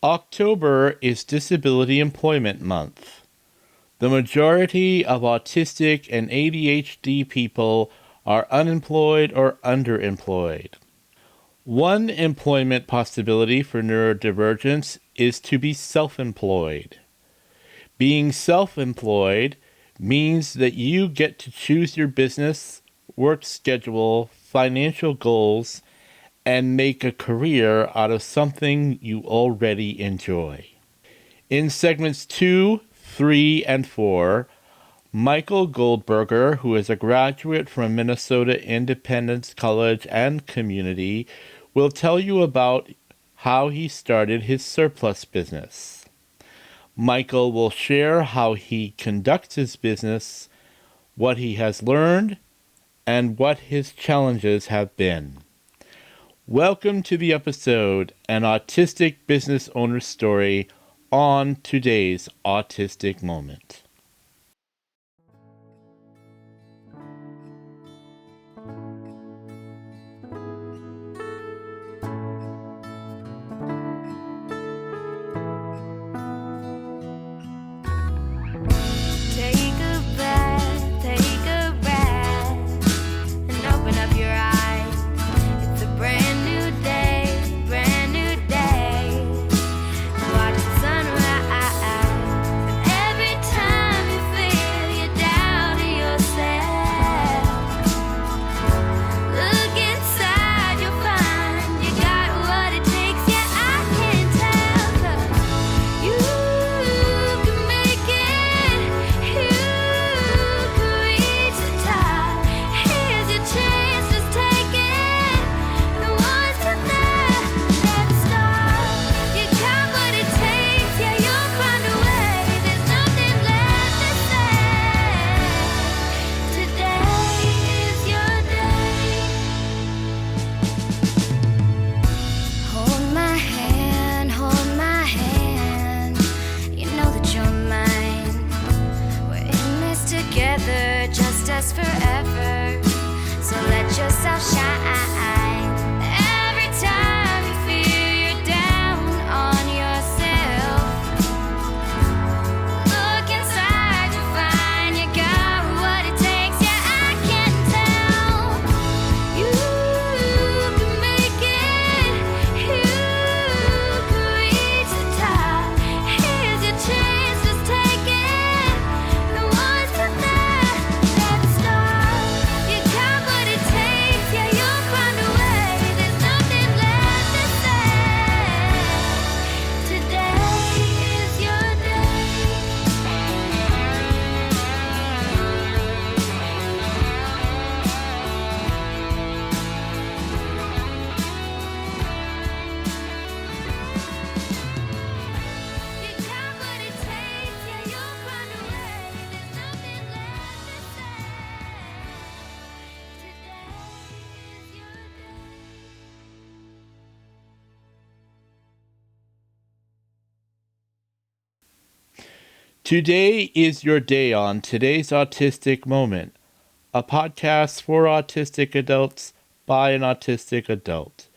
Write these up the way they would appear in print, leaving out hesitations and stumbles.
October is Disability Employment Month. The majority of autistic and ADHD people are unemployed or underemployed. One employment possibility for neurodivergence is to be self-employed. Being self-employed means that you get to choose your business, work schedule, financial goals, and make a career out of something you already enjoy. In segments 2, 3, and 4, Michael Goldberger, who is a graduate from Minnesota Independence College and Community, will tell you about how he started his surplus business. Michael will share how he conducts his business, what he has learned, and what his challenges have been. Welcome to the episode, An Autistic Business Owner's Story, on today's Autistic Moment. Today is your day on Today's Autistic Moment, a podcast for autistic adults by an autistic adult,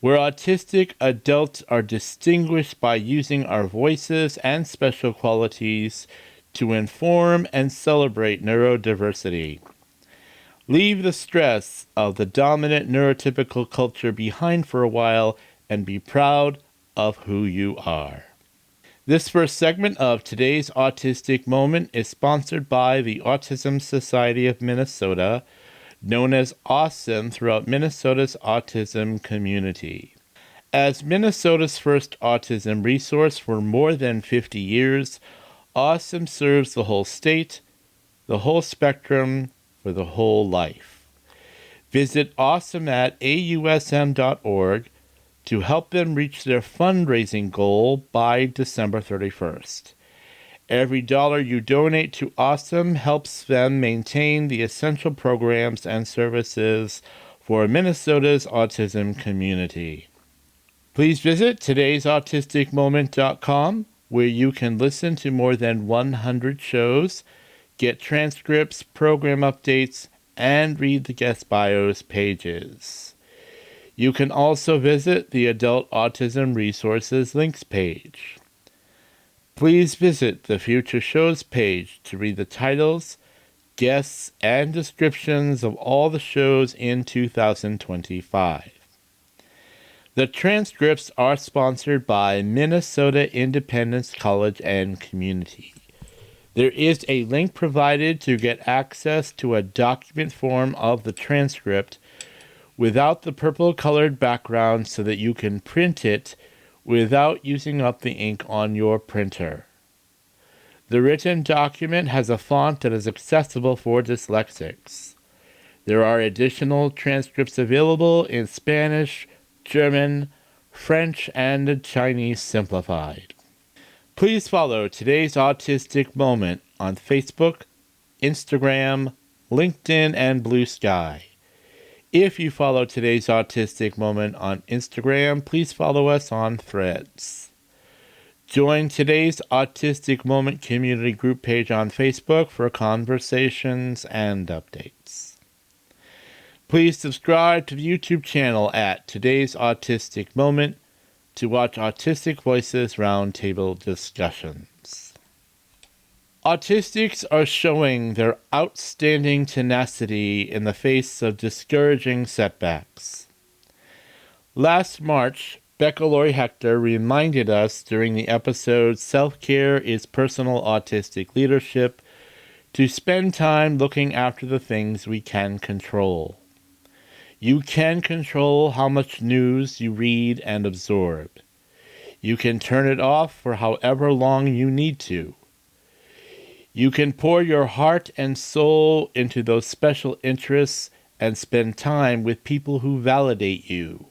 where autistic adults are distinguished by using our voices and special qualities to inform and celebrate neurodiversity. Leave the stress of the dominant neurotypical culture behind for a while and be proud of who you are. This first segment of today's Autistic Moment is sponsored by the Autism Society of Minnesota, known as AWESOME throughout Minnesota's autism community. As Minnesota's first autism resource for more than 50 years, AWESOME serves the whole state, the whole spectrum, for the whole life. Visit AWESOME at ausm.org to help them reach their fundraising goal by December 31st. Every dollar you donate to AWESOME helps them maintain the essential programs and services for Minnesota's autism community. Please visit todaysautisticmoment.com, where you can listen to more than 100 shows, get transcripts, program updates, and read the guest bios pages. You can also visit the Adult Autism Resources links page. Please visit the Future Shows page to read the titles, guests, and descriptions of all the shows in 2025. The transcripts are sponsored by Minnesota Independence College and Community. There is a link provided to get access to a document form of the transcript without the purple-colored background so that you can print it without using up the ink on your printer. The written document has a font that is accessible for dyslexics. There are additional transcripts available in Spanish, German, French, and Chinese simplified. Please follow Today's Autistic Moment on Facebook, Instagram, LinkedIn, and Blue Sky. If you follow Today's Autistic Moment on Instagram, please follow us on Threads. Join Today's Autistic Moment community group page on Facebook for conversations and updates. Please subscribe to the YouTube channel at Today's Autistic Moment to watch Autistic Voices Roundtable discussions. Autistics are showing their outstanding tenacity in the face of discouraging setbacks. Last March, Becca Lori Hector reminded us during the episode Self-Care is Personal Autistic Leadership to spend time looking after the things we can control. You can control how much news you read and absorb. You can turn it off for however long you need to. You can pour your heart and soul into those special interests and spend time with people who validate you.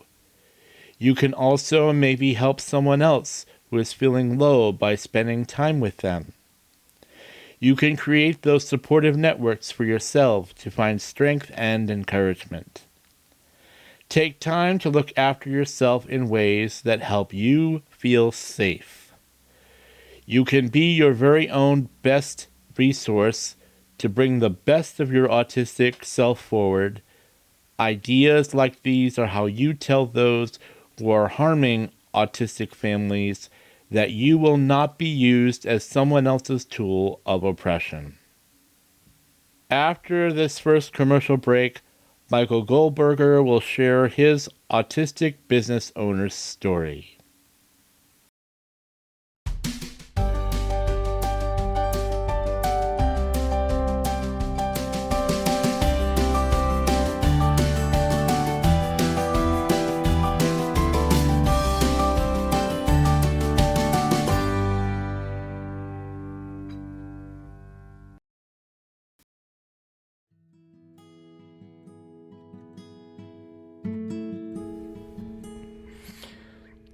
You can also maybe help someone else who is feeling low by spending time with them. You can create those supportive networks for yourself to find strength and encouragement. Take time to look after yourself in ways that help you feel safe. You can be your very own best resource to bring the best of your autistic self forward. Ideas like these are how you tell those who are harming autistic families that you will not be used as someone else's tool of oppression. After this first commercial break, Michael Goldberger will share his autistic business owner's story.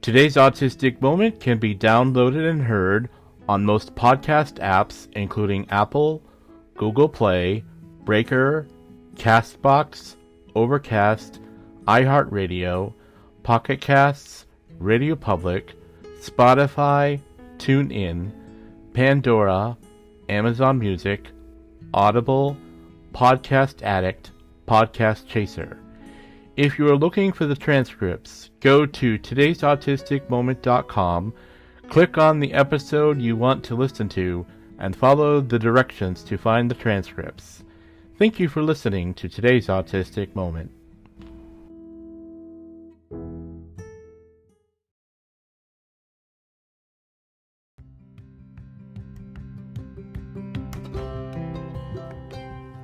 Today's Autistic Moment can be downloaded and heard on most podcast apps, including Apple, Google Play, Breaker, Castbox, Overcast, iHeartRadio, Pocket Casts, Radio Public, Spotify, TuneIn, Pandora, Amazon Music, Audible, Podcast Addict, Podcast Chaser. If you are looking for the transcripts, go to todaysautisticmoment.com, click on the episode you want to listen to, and follow the directions to find the transcripts. Thank you for listening to Today's Autistic Moment.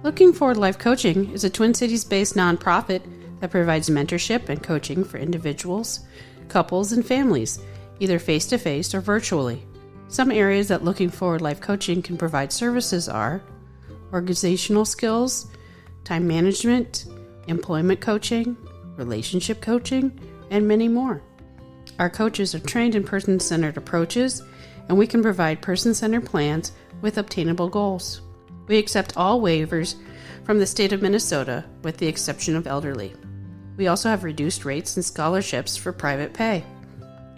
Looking Forward Life Coaching is a Twin Cities-based nonprofit that provides mentorship and coaching for individuals, couples, and families, either face-to-face or virtually. Some areas that Looking Forward Life Coaching can provide services are organizational skills, time management, employment coaching, relationship coaching, and many more. Our coaches are trained in person-centered approaches, and we can provide person-centered plans with obtainable goals. We accept all waivers from the state of Minnesota, with the exception of elderly. We also have reduced rates and scholarships for private pay.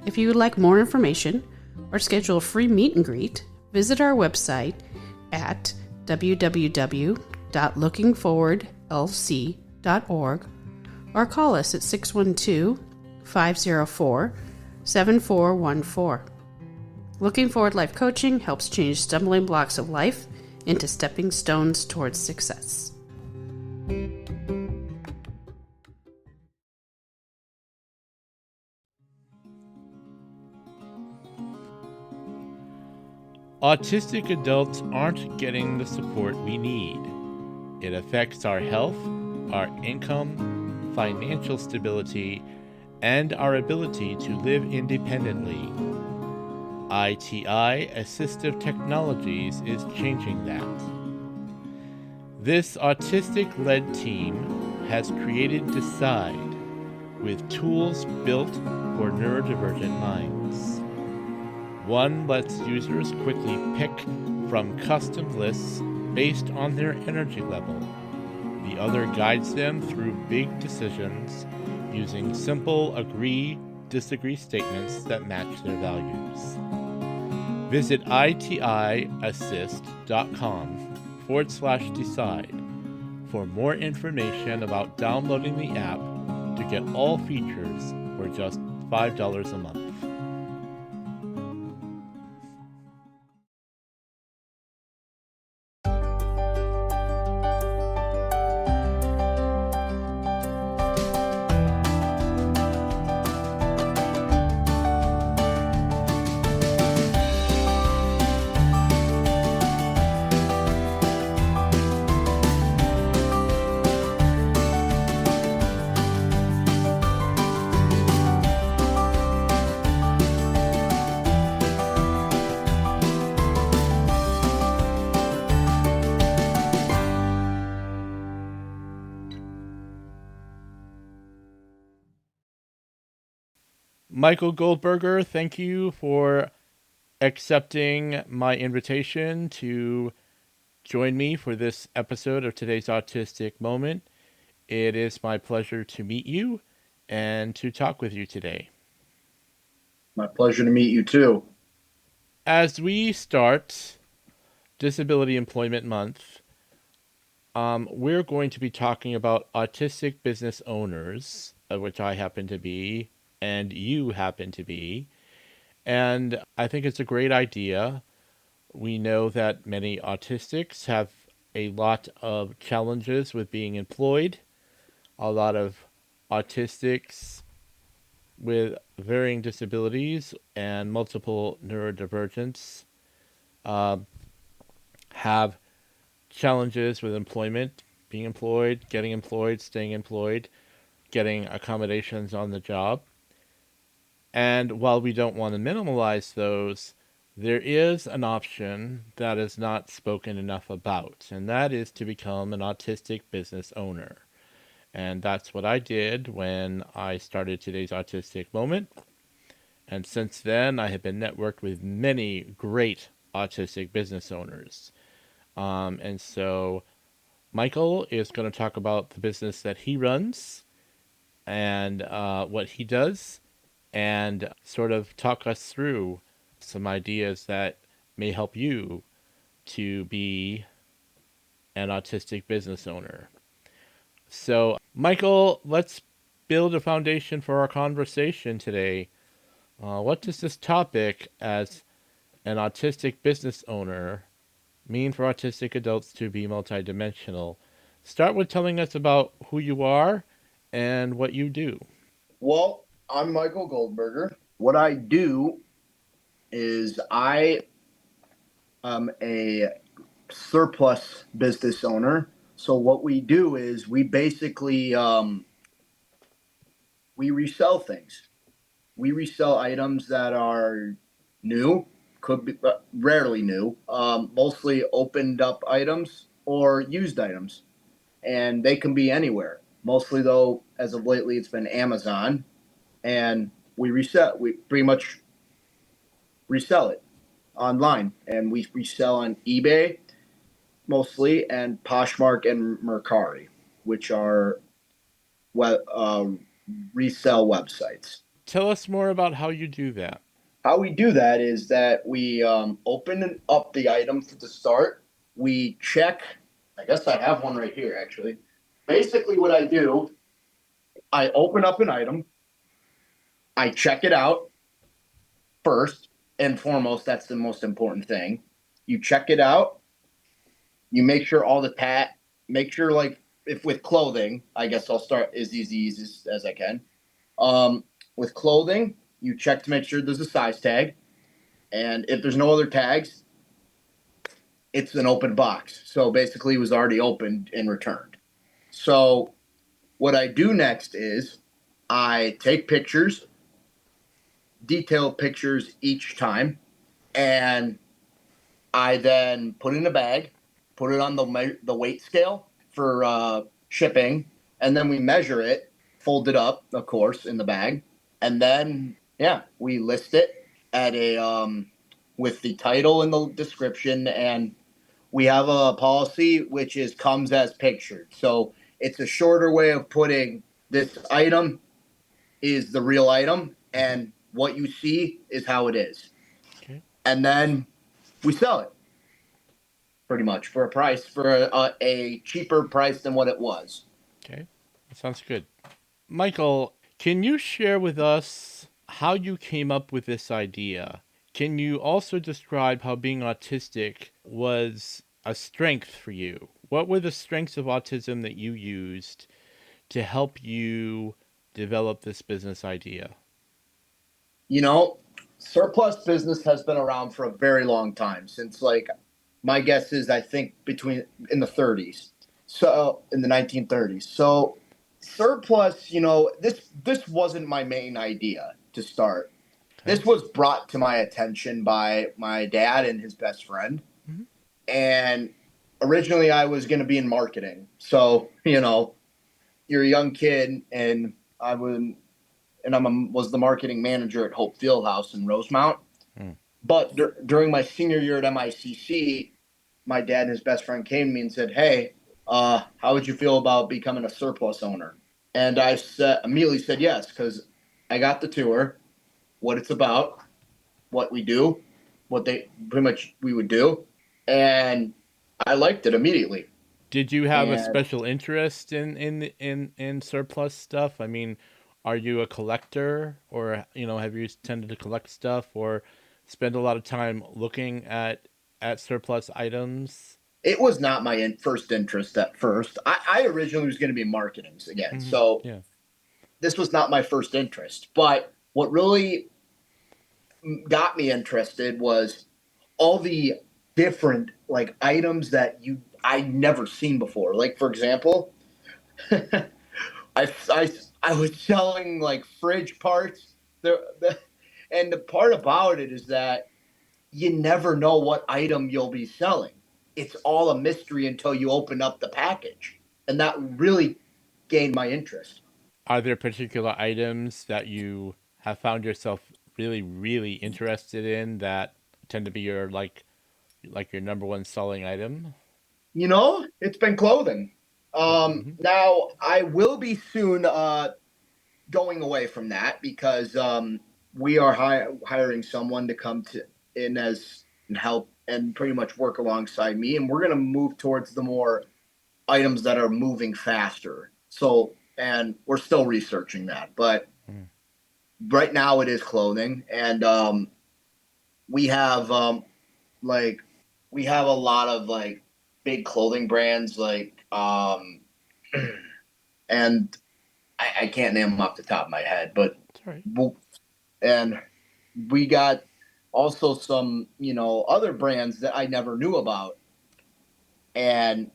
If you would like more information or schedule a free meet and greet, visit our website at www.lookingforwardlc.org or call us at 612 504 7414. Looking Forward Life Coaching helps change stumbling blocks of life into stepping stones towards success. Autistic adults aren't getting the support we need. It affects our health, our income, financial stability, and our ability to live independently. ITI Assistive Technologies is changing that. This autistic-led team has created Decide with tools built for neurodivergent minds. One lets users quickly pick from custom lists based on their energy level. The other guides them through big decisions using simple agree-disagree statements that match their values. Visit itiassist.com/decide for more information about downloading the app to get all features for just $5 a month. Michael Goldberger, thank you for accepting my invitation to join me for this episode of today's Autistic Moment. It is my pleasure to meet you and to talk with you today. My pleasure to meet you too. As we start Disability Employment Month, we're going to be talking about autistic business owners, of which I happen to be, and you happen to be. And I think it's a great idea. We know that many autistics have a lot of challenges with being employed. A lot of autistics with varying disabilities and multiple neurodivergence have challenges with employment, being employed, getting employed, staying employed, getting accommodations on the job. And while we don't want to minimize those, there is an option that is not spoken enough about, and that is to become an autistic business owner. And that's what I did when I started today's Autistic Moment. And since then, I have been networked with many great autistic business owners. And so Michael is going to talk about the business that he runs and what he does, and sort of talk us through some ideas that may help you to be an autistic business owner. So, Michael, let's build a foundation for our conversation today. What does this topic as an autistic business owner mean for autistic adults to be multidimensional? Start with telling us about who you are and what you do. Well, I'm Michael Goldberger. What I do is I am a surplus business owner. So what we do is we basically we resell things. We resell items that are new, could be rarely new, mostly opened up items or used items, and they can be anywhere. Mostly though, as of lately, it's been Amazon, and we pretty much resell it online, and we resell on eBay mostly, and Poshmark and Mercari, which are resell websites. Tell us more about how you do that. How we do that is that we open up the item to the start. We check. I guess I have one right here, actually. Basically, what I do, I open up an item, I check it out first and foremost. That's the most important thing. You check it out, you make sure all the make sure, like, if with clothing, I guess I'll start as easy as I can. Um, with clothing, you check to make sure there's a size tag, and if there's no other tags, it's an open box. So basically, it was already opened and returned. So what I do next is I take pictures, detailed pictures each time, and I then put it in a bag, put it on the weight scale for shipping, and then we measure it, fold it up, of course, in the bag, and then yeah, we list it at a with the title and the description, and we have a policy which is comes as pictured. So it's a shorter way of putting this item is the real item, Mm-hmm. and what you see is how it is, Okay. and then we sell it pretty much for a price for a cheaper price than what it was. Okay. That sounds good. Michael, can you share with us how you came up with this idea? Can you also describe how being autistic was a strength for you? What were the strengths of autism that you used to help you develop this business idea? You know, surplus business has been around for a very long time, since, like, my guess is, I think between in the 30s, so in the 1930s. So surplus, this wasn't my main idea to start. Okay. This was brought to my attention by my dad and his best friend. Mm-hmm. And originally I was going to be in marketing. So, you're a young kid, and I would and was the marketing manager at Hope Fieldhouse in Rosemount. Mm. But during my senior year at MICC, my dad and his best friend came to me and said, "Hey, how would you feel about becoming a surplus owner?" And immediately said yes, because I got the tour, what it's about, what we do, what they pretty much we would do, and I liked it immediately. Did you have a And special interest in surplus stuff? I mean, are you a collector, or have you tended to collect stuff, or spend a lot of time looking at surplus items? it was not my first interest at first. I originally was going to be marketing again, Mm-hmm. so Yeah. this was not my first interest. But what really got me interested was all the different, like, items that I never seen before. Like, for example, I, I I was selling, like, fridge parts. And the part about it is that you never know what item you'll be selling. It's all a mystery until you open up the package, and that really gained my interest. Are there particular items that you have found yourself really, really interested in that tend to be your like your number one selling item? It's been clothing. Mm-hmm. Now I will be soon going away from that, because we are hiring someone to come to in as and help and pretty much work alongside me, and we're going to move towards the more items that are moving faster. So, and we're still researching that, but Mm. right now it is clothing, and we have like we have a lot of, like, big clothing brands, like, and I can't name them off the top of my head, but It's all right. and we got also some, other brands that I never knew about, and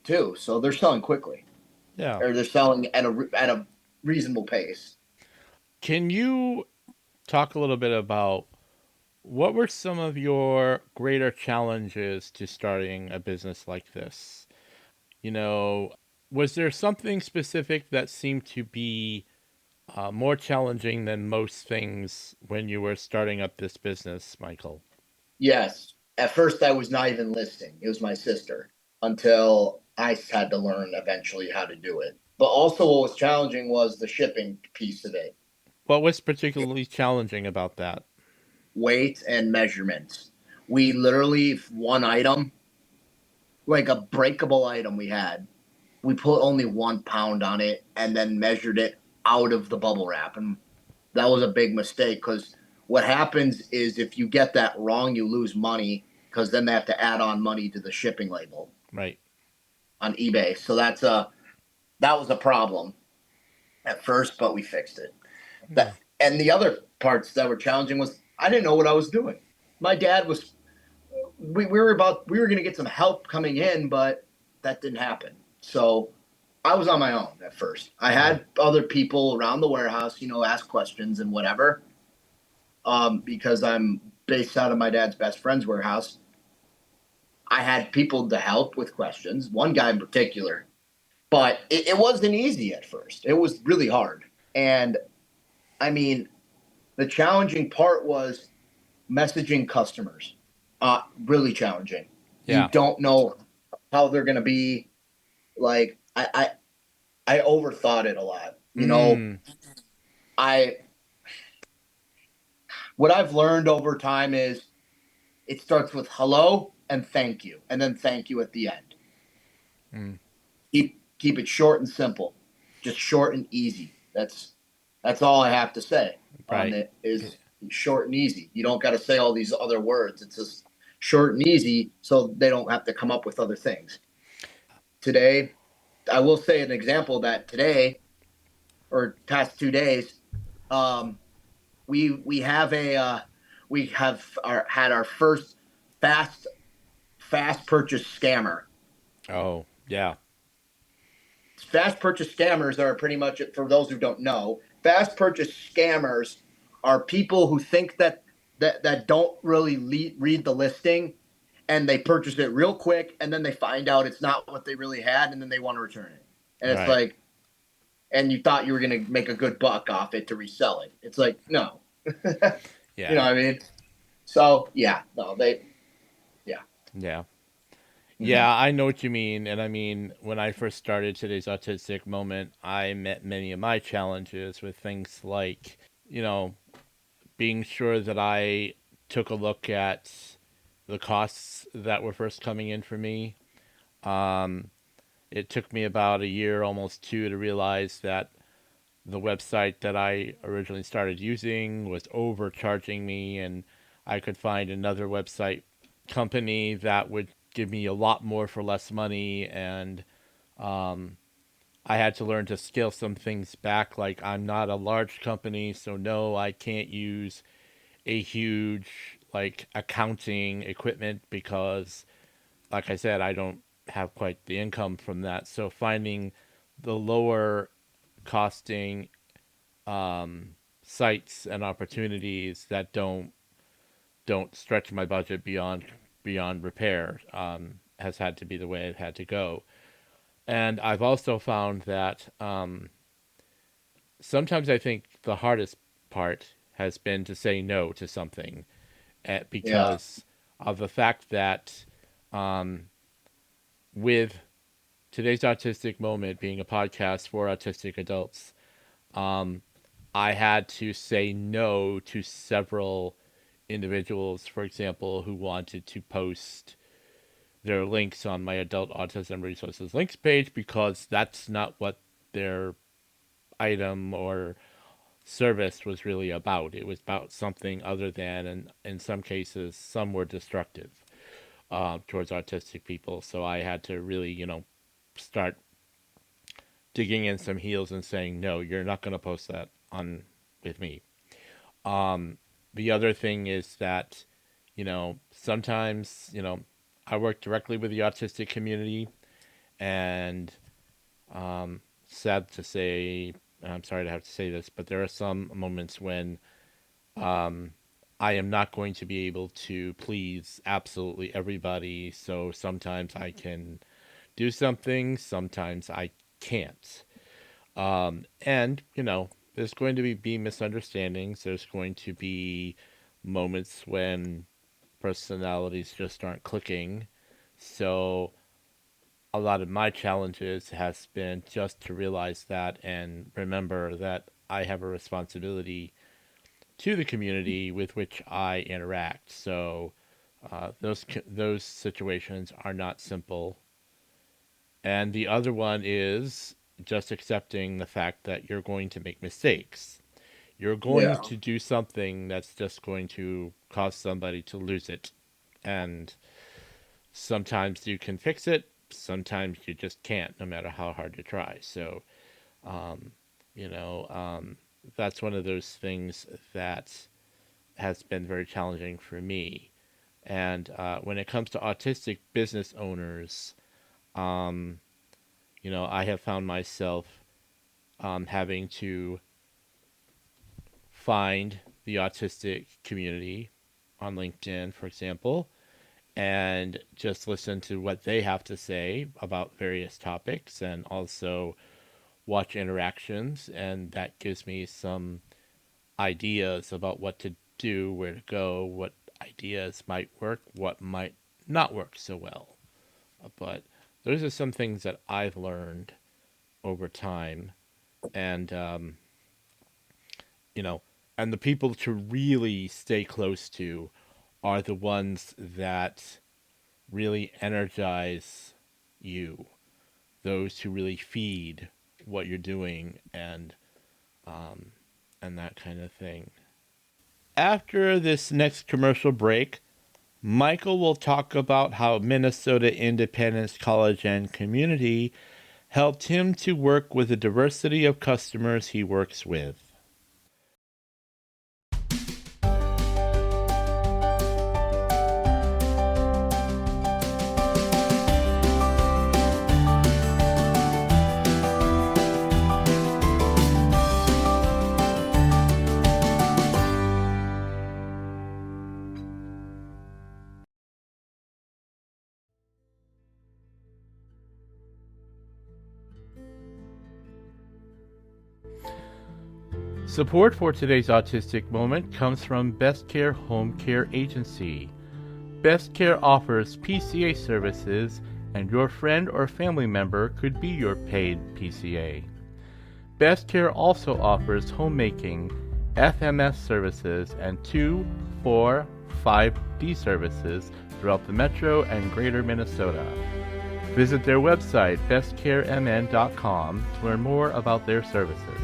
too. So they're selling quickly, Yeah. or they're selling at a reasonable pace. Can you talk a little bit about what were some of your greater challenges to starting a business like this? You know, was there something specific that seemed to be more challenging than most things when you were starting up this business, Michael? Yes. At first, I was not even listing. It was my sister, until I had to learn eventually how to do it. But also, what was challenging was the shipping piece of it, What was particularly challenging about that? weight and measurements. We literally, one item, like a breakable item we had. we put only 1 pound on it and then measured it out of the bubble wrap. And that was a big mistake because what happens is if you get that wrong, you lose money because then they have to add on money to the shipping label Right. on eBay. So that was a problem at first, but we fixed it. Hmm. That and the other parts that were challenging was I didn't know what I was doing. My dad was we were going to get some help coming in, but that didn't happen. So I was on my own at first. I Right. had other people around the warehouse, ask questions and whatever, because I'm based out of my dad's best friend's warehouse. I had people to help with questions, one guy in particular, but it wasn't easy at first. It was really hard. And I mean, the challenging part was messaging customers. Really challenging. You Yeah. don't know how they're going to be. Like, I overthought it a lot. Mm. I what I've learned over time is it starts with hello and thank you, and then thank you at the end. Mm. Keep it short and simple, just short and easy. That's all I have to say on Right. it is short and easy. You don't got to say all these other words. It's just short and easy, so they don't have to come up with other things. Today, I will say an example that today or past 2 days, um, we have had our first fast fast purchase scammer. Oh, yeah. Fast purchase scammers are pretty much, for those who don't know, fast purchase scammers are people who think that don't really read the listing and they purchase it real quick and then they find out it's not what they really had and then they want to return it. And it's Right. like, and you thought you were going to make a good buck off it to resell it. It's like, no. You know Yeah. what I mean? So, yeah, no, yeah. Yeah. Mm-hmm. Yeah, I know what you mean. And I mean, when I first started today's autistic moment, I met many of my challenges with things like, you know, being sure that I took a look at the costs that were first coming in for me. Um, it took me about a year, almost two, to realize that the website that I originally started using was overcharging me, and I could find another website company that would give me a lot more for less money. And I had to learn to scale some things back. Like, I'm not a large company, so no, I can't use a huge like accounting equipment because, like I said, I don't have quite the income from that. So finding the lower costing sites and opportunities that don't stretch my budget beyond repair has had to be the way it had to go. And I've also found that sometimes I think the hardest part has been to say no to something Yeah. because of the fact that with today's autistic moment being a podcast for autistic adults, I had to say no to several individuals, for example, who wanted to post their links on my adult autism resources links page because that's not what their item or service was really about. It was about something other than, and in some cases, some were destructive towards autistic people. So I had to really, start digging in some heels and saying, no, you're not going to post that on with me. The other thing is that, sometimes, I work directly with the autistic community, and sad to say, I'm sorry to have to say this, but there are some moments when I am not going to be able to please absolutely everybody. So sometimes I can do something, sometimes I can't. And, there's going to be misunderstandings. There's going to be moments when personalities just aren't clicking. So a lot of my challenges has been just to realize that and remember that I have a responsibility to the community with which I interact. So those situations are not simple, And the other one is just accepting the fact that you're going to make mistakes. You're going Yeah. to do something that's just going to cause somebody to lose it. And sometimes you can fix it, sometimes you just can't, no matter how hard you try. So, um, you know, that's one of those things that has been very challenging for me. And when it comes to autistic business owners, um, I have found myself having to find the autistic community on LinkedIn, for example, and just listen to what they have to say about various topics and also watch interactions. And that gives me some ideas about what to do, where to go, what ideas might work, what might not work so well. But those are some things that I've learned over time. And, you know, and the people to really stay close to are the ones that really energize you, those who really feed what you're doing and that kind of thing. After this next commercial break, Michael will talk about how Minnesota Independence College and Community helped him to work with the diversity of customers he works with. Support for today's Autistic Moment comes from Best Care Home Care Agency. Best Care offers PCA services, and your friend or family member could be your paid PCA. Best Care also offers homemaking, FMS services, and 2, 4, 5D services throughout the metro and greater Minnesota. Visit their website, bestcaremn.com, to learn more about their services.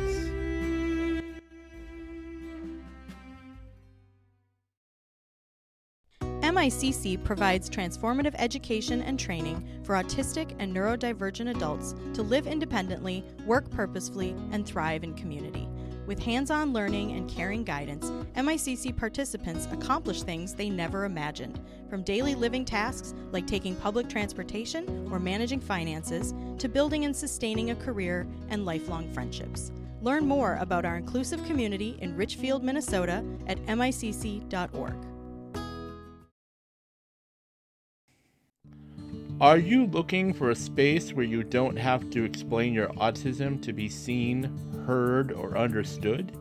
MICC provides transformative education and training for autistic and neurodivergent adults to live independently, work purposefully, and thrive in community. With hands-on learning and caring guidance, MICC participants accomplish things they never imagined, from daily living tasks like taking public transportation or managing finances, to building and sustaining a career and lifelong friendships. Learn more about our inclusive community in Richfield, Minnesota at micc.org. Are you looking for a space where you don't have to explain your autism to be seen, heard, or understood?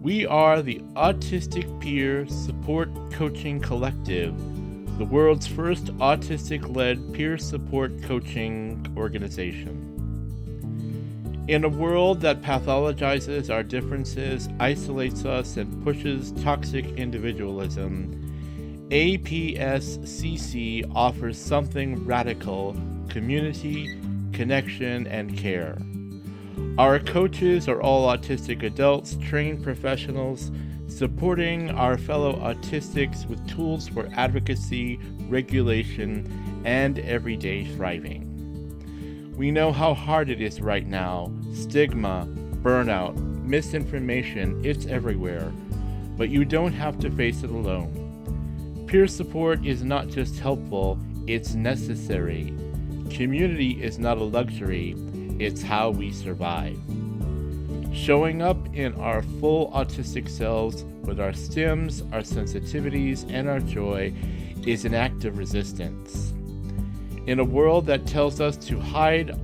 We are the Autistic Peer Support Coaching Collective, the world's first autistic-led peer support coaching organization. In a world that pathologizes our differences, isolates us, and pushes toxic individualism, APSCC offers something radical: community, connection, and care. Our coaches are all autistic adults, trained professionals, supporting our fellow autistics with tools for advocacy, regulation, and everyday thriving. We know how hard it is right now. Stigma, burnout, misinformation, it's everywhere. But you don't have to face it alone. Peer support is not just helpful, it's necessary. Community is not a luxury, it's how we survive. Showing up in our full autistic selves with our stims, our sensitivities, and our joy is an act of resistance. In a world that tells us to hide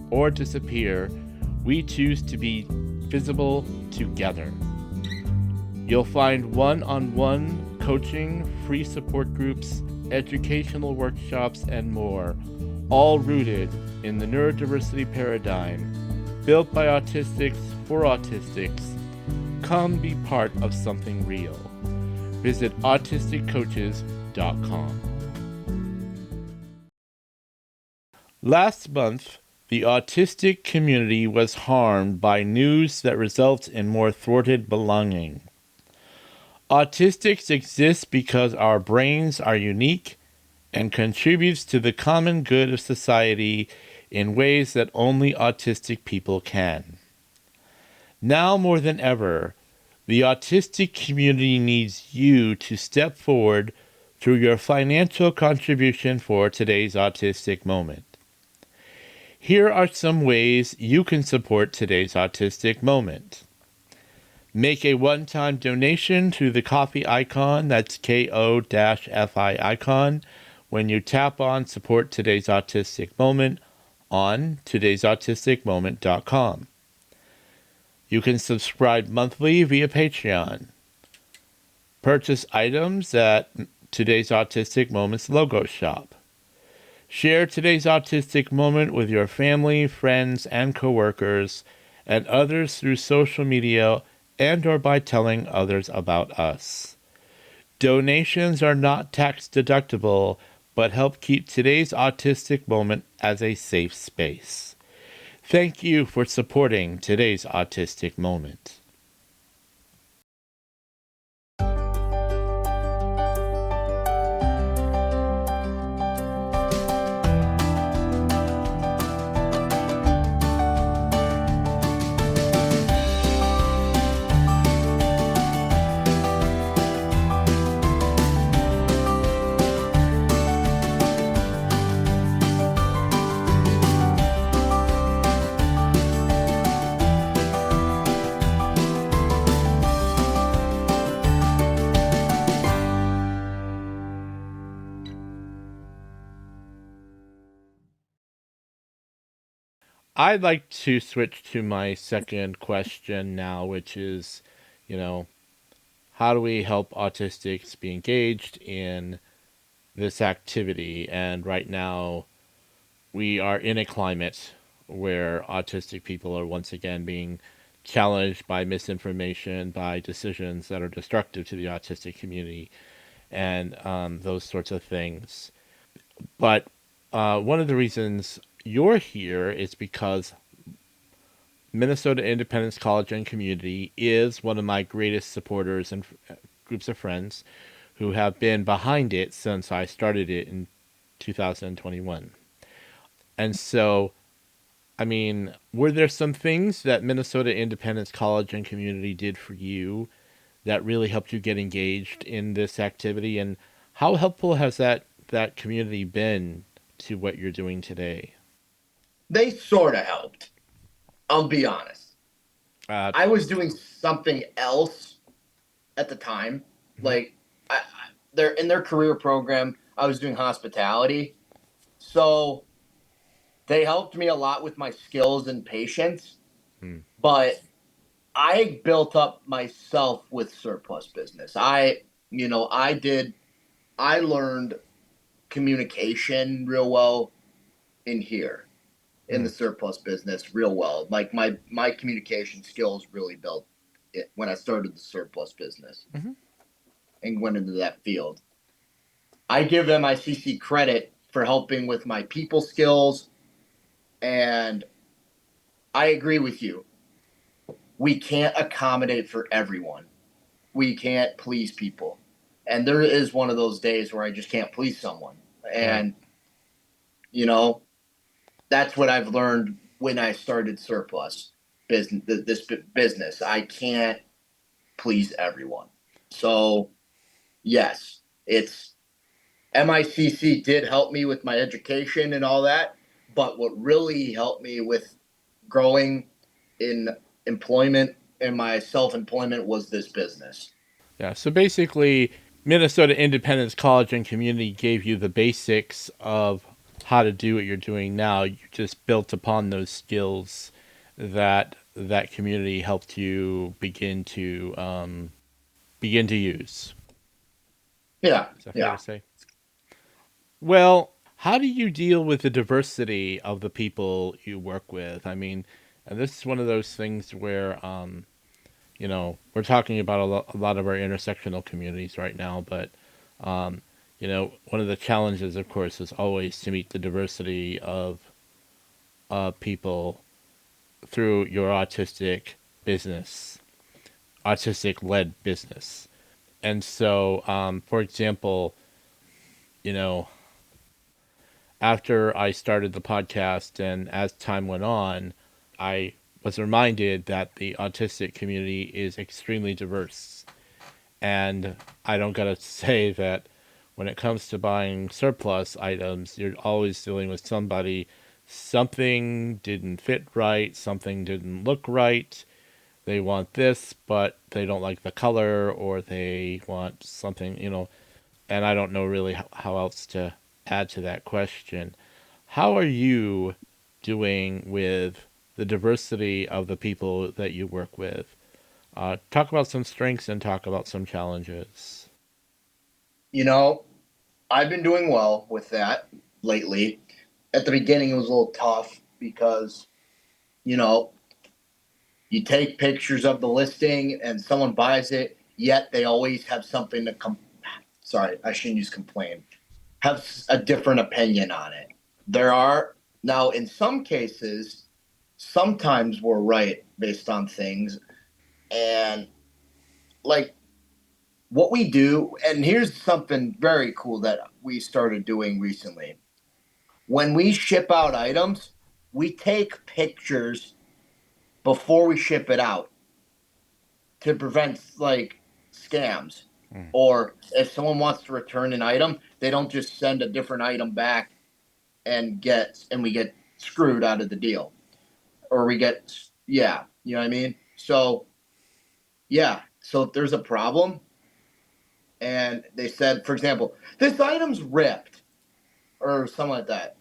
or disappear, we choose to be visible together. You'll find one-on-one coaching, free support groups, educational workshops, and more, all rooted in the neurodiversity paradigm, built by autistics for autistics. Come be part of something real. Visit autisticcoaches.com. Last month, the autistic community was harmed by news that results in more thwarted belonging. Autistics exist because our brains are unique and contributes to the common good of society in ways that only autistic people can. Now more than ever, the autistic community needs you to step forward through your financial contribution for today's autistic moment. Here are some ways you can support today's autistic moment. Make a one-time donation through the coffee icon, that's KO-FI icon, when you tap on Support Today's Autistic Moment on todaysautisticmoment.com. You can subscribe monthly via Patreon. Purchase items at Today's Autistic Moment's logo shop. Share today's autistic moment with your family, friends, and coworkers, and others through social media and or by telling others about us. Donations are not tax deductible, but help keep today's autistic moment as a safe space. Thank you for supporting today's autistic moment. I'd like to switch to my second question now, which is, how do we help autistics be engaged in this activity? And right now, we are in a climate where autistic people are once again being challenged by misinformation, by decisions that are destructive to the autistic community, and those sorts of things. But one of the reasons you're here is because Minnesota Independence College and Community is one of my greatest supporters and groups of friends who have been behind it since I started it in 2021. And so, were there some things that Minnesota Independence College and Community did for you that really helped you get engaged in this activity? And how helpful has that community been to what you're doing today? They sort of helped. I'll be honest. I was doing something else at the time. Like, they're in their career program, I was doing hospitality. So they helped me a lot with my skills and patience. But I built up myself with surplus business. I learned communication real well in here. In the surplus business real well. Like my communication skills really built it when I started the surplus business and went into that field. I give MICC credit for helping with my people skills, and I agree with you. We can't accommodate for everyone. We can't please people. And there is one of those days where I just can't please someone. And, that's what I've learned when I started surplus business. This business, I can't please everyone. So, yes, it's MICC did help me with my education and all that. But what really helped me with growing in employment and my self-employment was this business. Yeah. So basically, Minnesota Independence College and Community gave you the basics of how to do what you're doing now. You just built upon those skills that community helped you begin to use. Yeah. Is that fair to say? Well, how do you deal with the diversity of the people you work with? And this is one of those things where, we're talking about a lot of our intersectional communities right now, but one of the challenges, of course, is always to meet the diversity of people through your autistic led business. And so, for example, you know, after I started the podcast and as time went on, I was reminded that the autistic community is extremely diverse. And I don't gotta say that when it comes to buying surplus items, you're always dealing with something didn't fit right, something didn't look right. They want this, but they don't like the color, or they want something, and I don't know really how else to add to that question. How are you doing with the diversity of the people that you work with? Talk about some strengths and talk about some challenges. You know, I've been doing well with that lately. At the beginning, it was a little tough because, you know, you take pictures of the listing and someone buys it, yet they always have something to sorry, I shouldn't use complain, have a different opinion on it. There are, now in some cases, sometimes we're right based on things. And like what we do, and here's something very cool that we started doing recently. When we ship out items, we take pictures before we ship it out to prevent like scams. Mm. Or if someone wants to return an item, they don't just send a different item back and we get screwed out of the deal. Or we get, yeah, you know what I mean? So yeah, so if there's a problem and they said, for example, this item's ripped or something like that,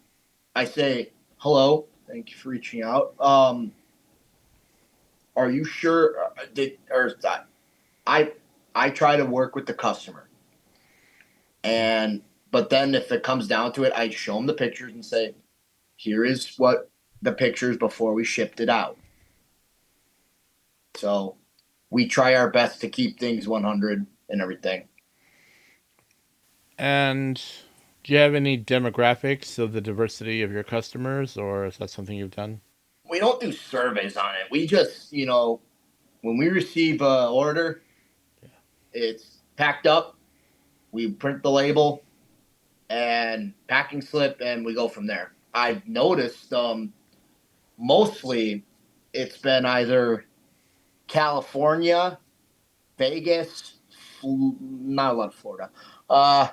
I say, hello, thank you for reaching out. Are you sure? I I try to work with the customer, and but then if it comes down to it, I show them the pictures and say, here is what the pictures before we shipped it out. So we try our best to keep things 100 and everything. And do you have any demographics of the diversity of your customers, or is that something you've done? We don't do surveys on it. We just, when we receive an order, it's packed up. We print the label and packing slip, and we go from there. I've noticed mostly it's been either California, Vegas, not a lot of Florida, uh,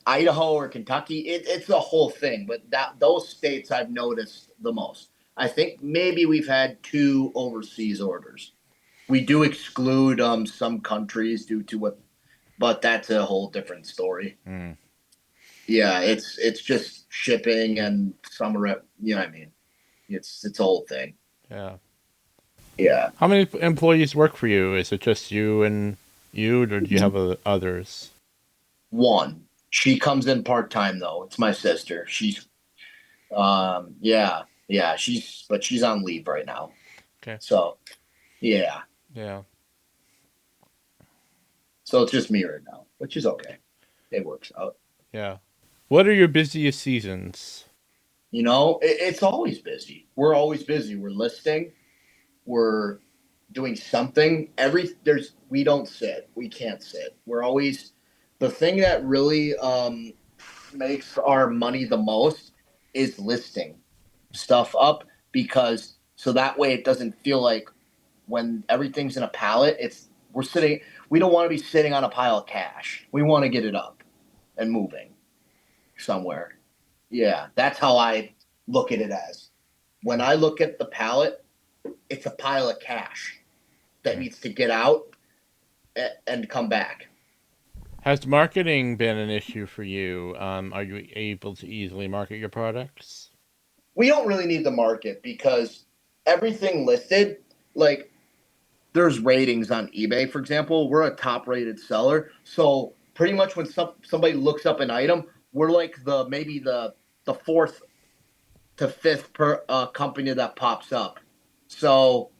Idaho or Kentucky. It's the whole thing, but those states I've noticed the most. I think maybe we've had 2 overseas orders. We do exclude some countries due to what, but that's a whole different story. Mm. Yeah, it's just shipping and some you know what I mean. It's a whole thing. Yeah. Yeah. How many employees work for you? Is it just you and you, or do you have others? One. She comes in part time though. It's my sister. She's yeah, she's on leave right now. Okay. So yeah. Yeah. So it's just me right now, which is okay. It works out. Yeah. What are your busiest seasons? It's always busy. We're always busy. We're listing. We're doing something. We don't sit. We can't sit. We're always the thing that really makes our money the most is listing stuff up because so that way it doesn't feel like when everything's in a pallet, we don't want to be sitting on a pile of cash. We want to get it up and moving somewhere. Yeah, that's how I look at it as. When I look at the pallet, it's a pile of cash that needs to get out and come back. Has marketing been an issue for you? Are you able to easily market your products? We don't really need the market because everything listed, like there's ratings on eBay, for example. We're a top rated seller. So pretty much when somebody looks up an item, we're like maybe the fourth to fifth per company that pops up. So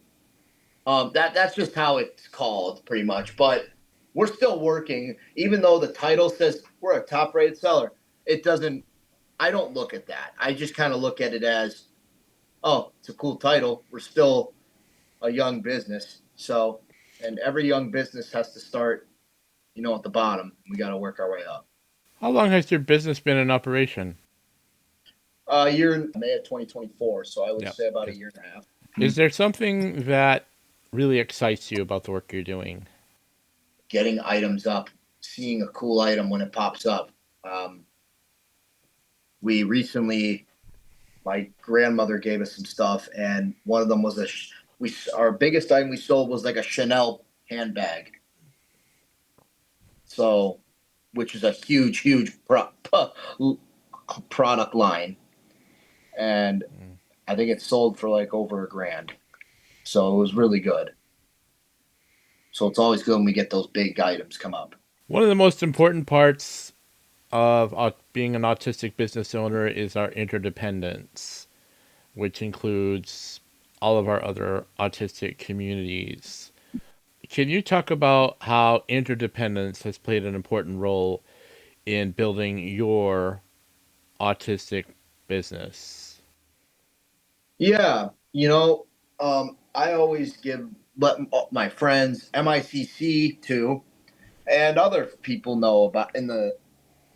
that's just how it's called pretty much. But we're still working, even though the title says we're a top rated seller. It doesn't I don't look at that. I just kind of look at it as, oh, it's a cool title. We're still a young business. So, and every young business has to start, at the bottom. We got to work our way up. How long has your business been in operation? Year in May of 2024. So I would Yep. say about a year and a half. Is there something that really excites you about the work you're doing? Getting items up, seeing a cool item when it pops up. We recently, my grandmother gave us some stuff, and one of them was our biggest item we sold was like a Chanel handbag. So, which is a huge product line, and I think it sold for like over $1,000. So it was really good. So it's always good when we get those big items come up. One of the most important parts of being an autistic business owner is our interdependence, which includes all of our other autistic communities. Can you talk about how interdependence has played an important role in building your autistic business? Yeah, I always let my friends, MICC too, and other people know about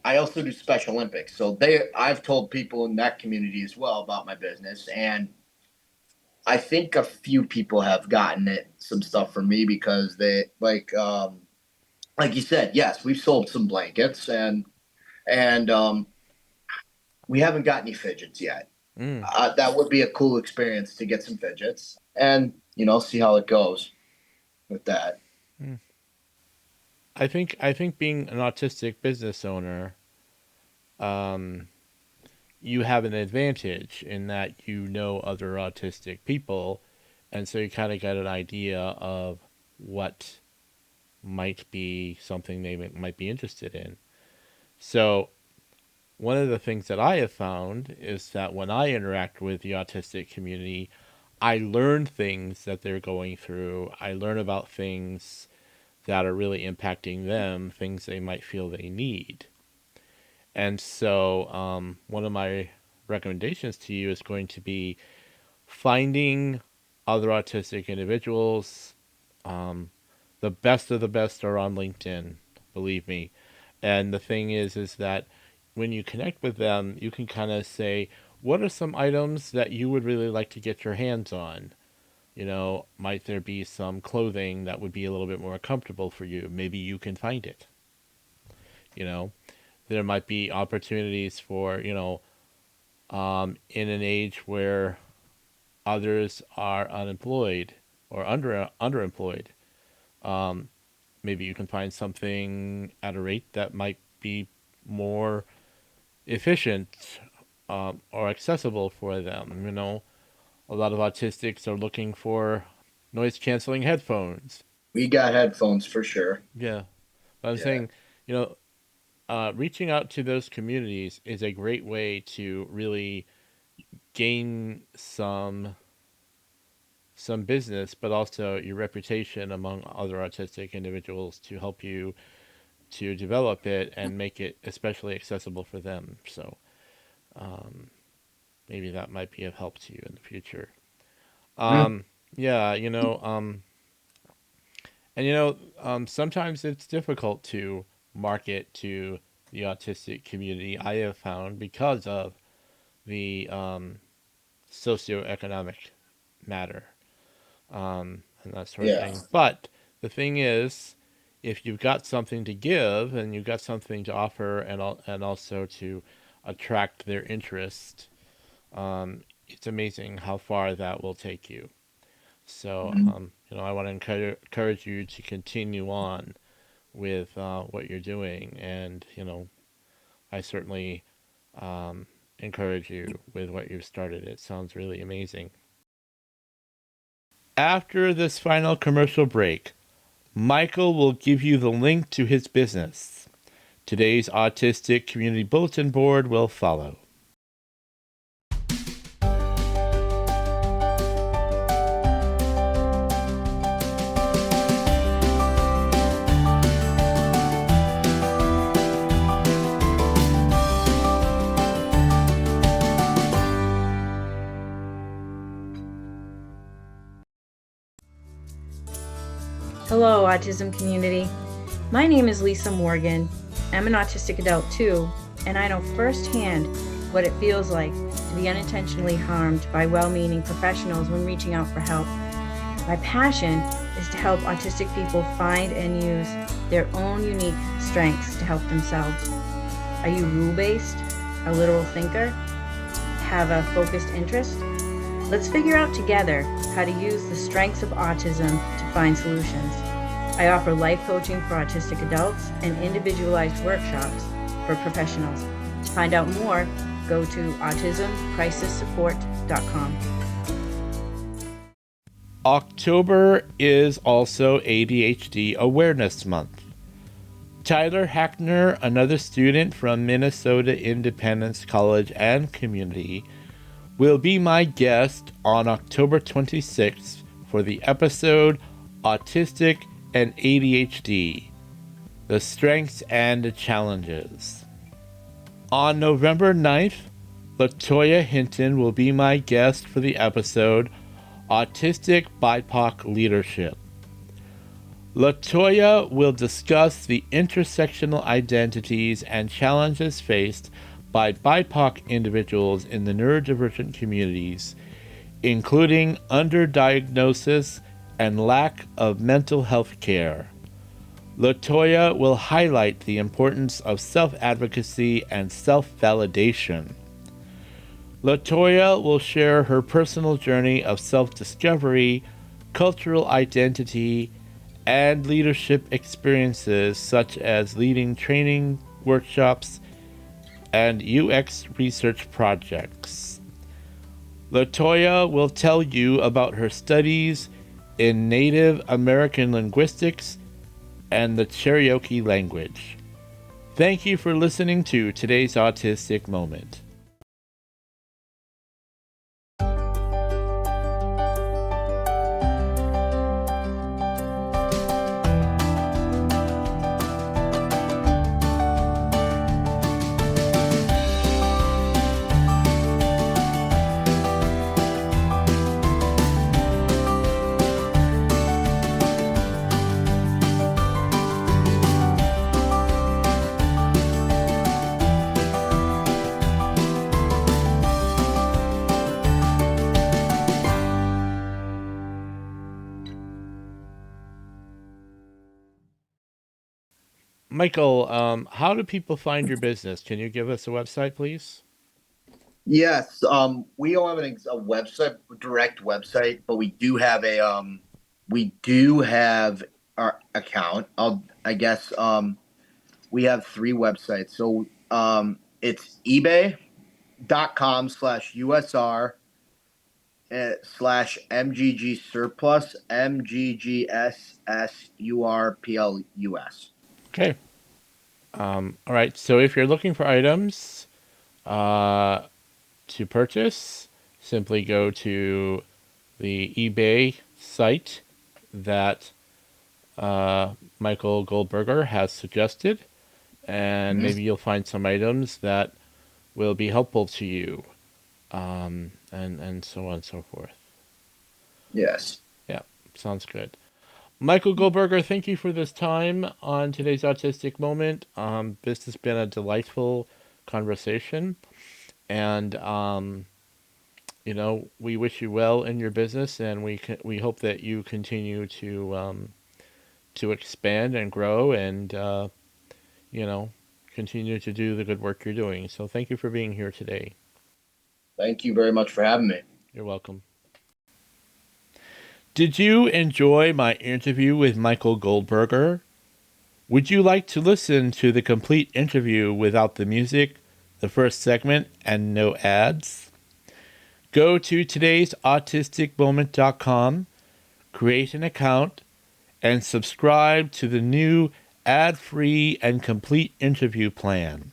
I also do Special Olympics. So I've told people in that community as well about my business. And I think a few people have gotten some stuff from me because they like you said, yes, we've sold some blankets and we haven't got any fidgets yet. That would be a cool experience to get some fidgets and, see how it goes with that. I think being an autistic business owner, you have an advantage in that you know other autistic people, and so you kind of get an idea of what might be something they might be interested in. So one of the things that I have found is that when I interact with the autistic community, I learn things that they're going through. I learn about things that are really impacting them, things they might feel they need. And so one of my recommendations to you is going to be finding other autistic individuals. The best of the best are on LinkedIn, believe me. And the thing is that when you connect with them, you can kind of say, what are some items that you would really like to get your hands on? Might there be some clothing that would be a little bit more comfortable for you? Maybe you can find it. There might be opportunities for, in an age where others are unemployed or underemployed. Maybe you can find something at a rate that might be more efficient or accessible for them. A lot of autistics are looking for noise-canceling headphones. We got headphones for sure. Yeah. But I'm saying, reaching out to those communities is a great way to really gain some business, but also your reputation among other autistic individuals to help you to develop it and make it especially accessible for them. So maybe that might be of help to you in the future. Sometimes it's difficult to market to the autistic community, I have found, because of the socioeconomic matter and that sort of thing. But the thing is, if you've got something to give and you've got something to offer and also to attract their interest, it's amazing how far that will take you. So, I want to encourage you to continue on with what you're doing. And, I certainly encourage you with what you've started. It sounds really amazing. After this final commercial break, Michael will give you the link to his business. Today's Autistic Community Bulletin Board will follow. Hello, autism community. My name is Lisa Morgan. I'm an autistic adult too, and I know firsthand what it feels like to be unintentionally harmed by well-meaning professionals when reaching out for help. My passion is to help autistic people find and use their own unique strengths to help themselves. Are you rule-based, a literal thinker, have a focused interest? Let's figure out together how to use the strengths of autism to find solutions. I offer life coaching for autistic adults and individualized workshops for professionals. To find out more, go to autismcrisissupport.com. October is also ADHD Awareness Month. Tyler Hackner, another student from Minnesota Independence College and Community, will be my guest on October 26th for the episode Autistic and ADHD, the Strengths and the Challenges. On November 9th, Latoya Hinton will be my guest for the episode Autistic BIPOC Leadership. Latoya will discuss the intersectional identities and challenges faced by BIPOC individuals in the neurodivergent communities, including underdiagnosis and lack of mental health care. Latoya will highlight the importance of self-advocacy and self-validation. Latoya will share her personal journey of self-discovery, cultural identity, and leadership experiences such as leading training workshops and UX research projects. Latoya will tell you about her studies in Native American linguistics and the Cherokee language. Thank you for listening to today's Autistic Moment. Michael, how do people find your business? Can you give us a website, please? Yes, we don't have a website, direct website, but we do have our account. We have 3 websites. So it's ebay.com/USR /MGG surplus MGGSSURPLUS. Okay. All right. So if you're looking for items to purchase, simply go to the eBay site that Michael Goldberger has suggested, and maybe you'll find some items that will be helpful to you, and so on and so forth. Yes. Yeah, sounds good. Michael Goldberger, thank you for this time on today's Autistic Moment. This has been a delightful conversation, and we wish you well in your business, and we hope that you continue to expand and grow, and continue to do the good work you're doing. So thank you for being here today. Thank you very much for having me. You're welcome. Did you enjoy my interview with Michael Goldberger? Would you like to listen to the complete interview without the music, the first segment, and no ads? Go to todaysautisticmoment.com, create an account, and subscribe to the new ad-free and complete interview plan.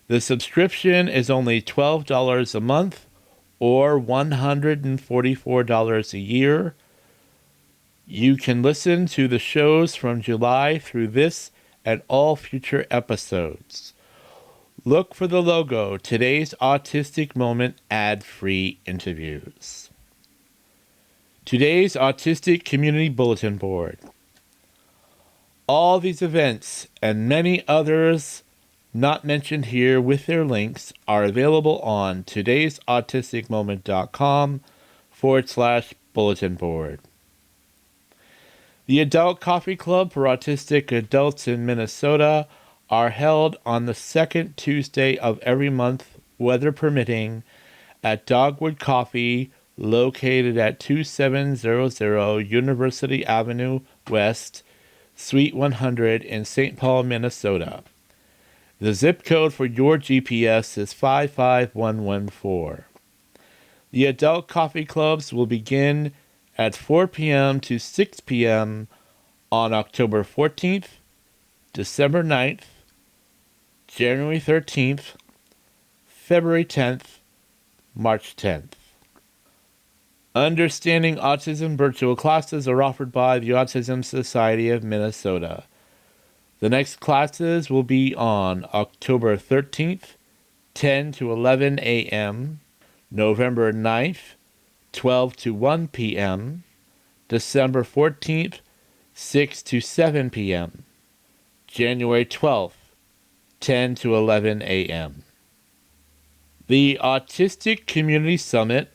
The subscription is only $12 a month or $144 a year. You can listen to the shows from July through this and all future episodes. Look for the logo, Today's Autistic Moment ad-free interviews. Today's Autistic Community Bulletin Board. All these events and many others not mentioned here with their links are available on todaysautisticmoment.com/bulletin board. The Adult Coffee Club for Autistic Adults in Minnesota are held on the second Tuesday of every month, weather permitting, at Dogwood Coffee, located at 2700 University Avenue West, Suite 100 in St. Paul, Minnesota. The zip code for your GPS is 55114. The adult coffee clubs will begin at 4 p.m. to 6 p.m. on October 14th, December 9th, January 13th, February 10th, March 10th. Understanding Autism virtual classes are offered by the Autism Society of Minnesota. The next classes will be on October 13th, 10 to 11 a.m., November 9th, 12 to 1 p.m., December 14th, 6 to 7 p.m., January 12th, 10 to 11 a.m. The Autistic Community Summit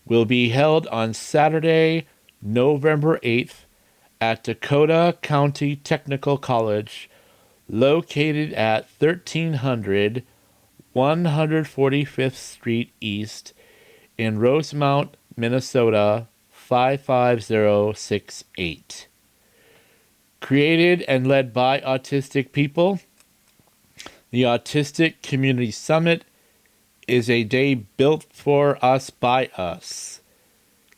will be held on Saturday, November 8th at Dakota County Technical College, located at 1300 145th Street East in Rosemount, Minnesota 55068. Created and led by autistic people, the Autistic Community Summit is a day built for us by us.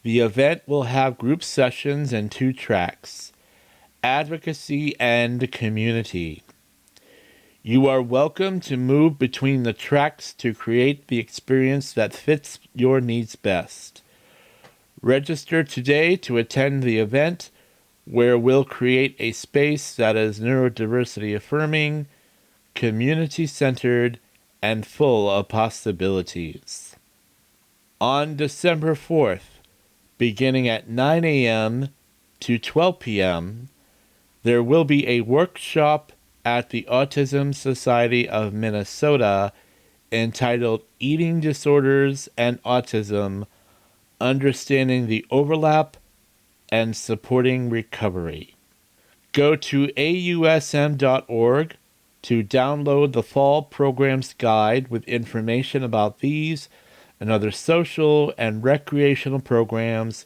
The event will have group sessions and 2 tracks, advocacy and community. You are welcome to move between the tracks to create the experience that fits your needs best. Register today to attend the event, where we'll create a space that is neurodiversity affirming, community-centered, and full of possibilities. On December 4th, beginning at 9 a.m. to 12 p.m., there will be a workshop at the Autism Society of Minnesota entitled Eating Disorders and Autism, Understanding the Overlap and Supporting Recovery. Go to ausm.org to download the Fall Programs Guide with information about these and other social and recreational programs,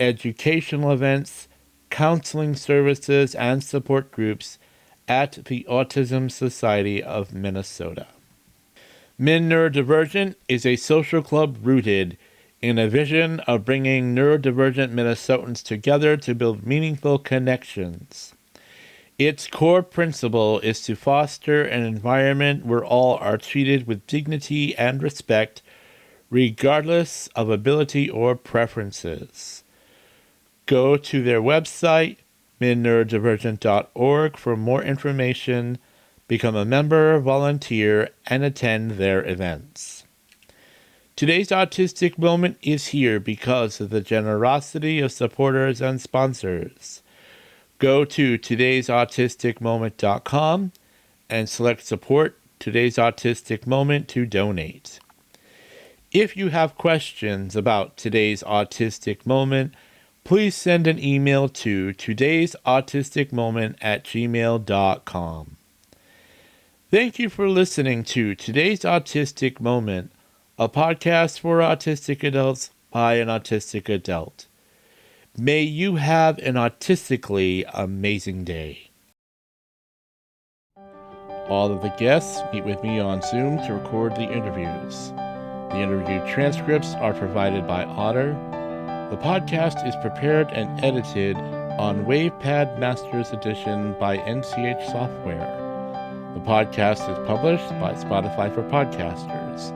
educational events, counseling services, and support groups at the Autism Society of Minnesota. Min Neurodivergent is a social club rooted in a vision of bringing neurodivergent Minnesotans together to build meaningful connections. Its core principle is to foster an environment where all are treated with dignity and respect, regardless of ability or preferences. Go to their website, minneurodivergent.org, for more information, become a member, volunteer, and attend their events. Today's Autistic Moment is here because of the generosity of supporters and sponsors. Go to todaysautisticmoment.com and select Support Today's Autistic Moment to donate. If you have questions about today's Autistic Moment, please send an email to todaysautisticmoment@gmail.com. Thank you for listening to Today's Autistic Moment, a podcast for autistic adults by an autistic adult. May you have an autistically amazing day. All of the guests meet with me on Zoom to record the interviews. The interview transcripts are provided by Otter. The podcast is prepared and edited on WavePad Masters Edition by NCH Software. The podcast is published by Spotify for Podcasters.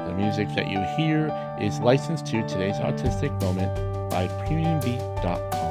The music that you hear is licensed to Today's Autistic Moment by PremiumBeat.com.